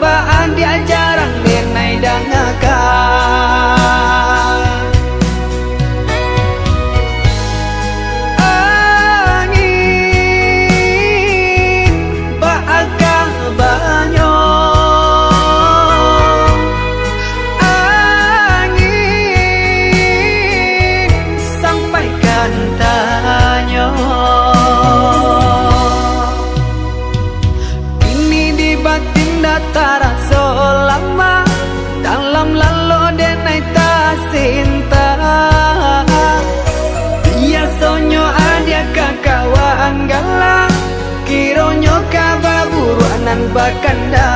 baan dia jarang denai dangakan. Angin baakah banyo, angin sampaikan tanyo. Taraso lama dalam lalu denai ta cinta. Biasonyo adia kakawaan galang, kironyo kababuruanan bakanda.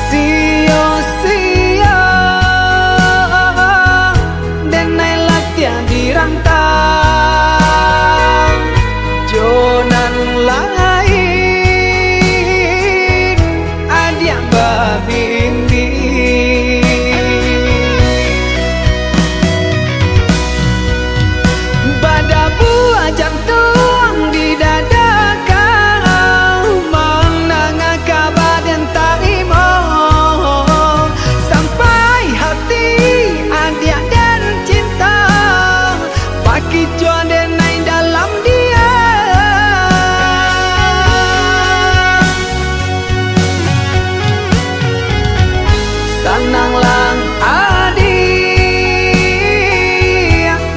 Sio-sio denai latihan dirantang, jonan lain adia babindi. Badabu ajam tuang di dada kau, menanga kabaden tarimo sampai hati adia dan cinta. Bagi jodoh naik dalam dia. Sananglang adik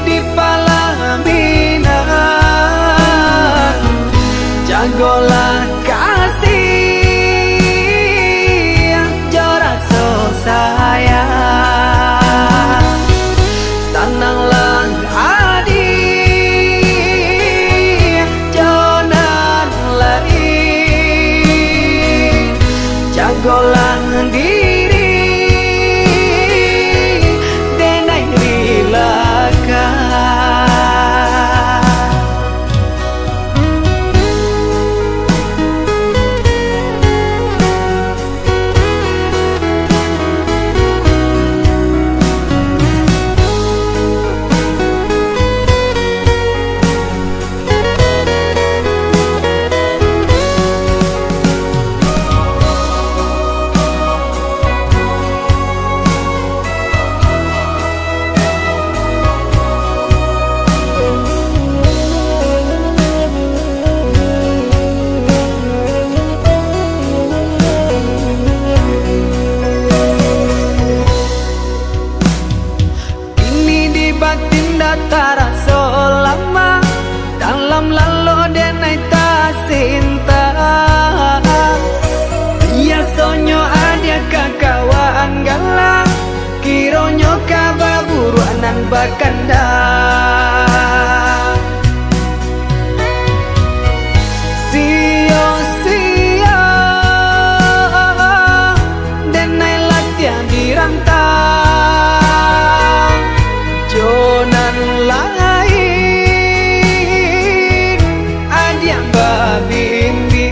di palaminan, jagolah kasih joraso sayang. Sananglang adik jonan lain, jagolah diri denai rilakan. Taraso lama dalam lalu denai ta cinta. Biasonyo adia kakawaan galang, kironyo kababuruanan bakanda. Sio-sio denai latihan dirantang, jonan lain adia babindi.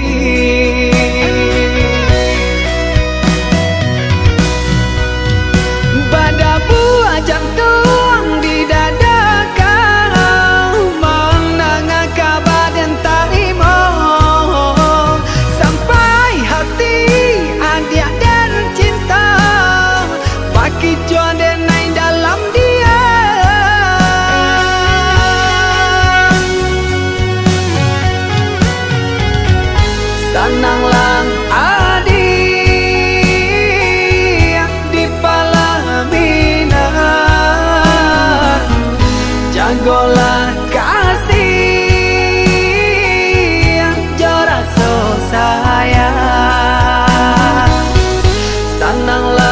Badabu ajam tuang di dada kau, menanga kabaden tarimo sampai hati adia dan cinta. Bagi jodoh naik dalam dia. Sananglang adik di palaminan, jagolah kasih joraso sayang. Sananglang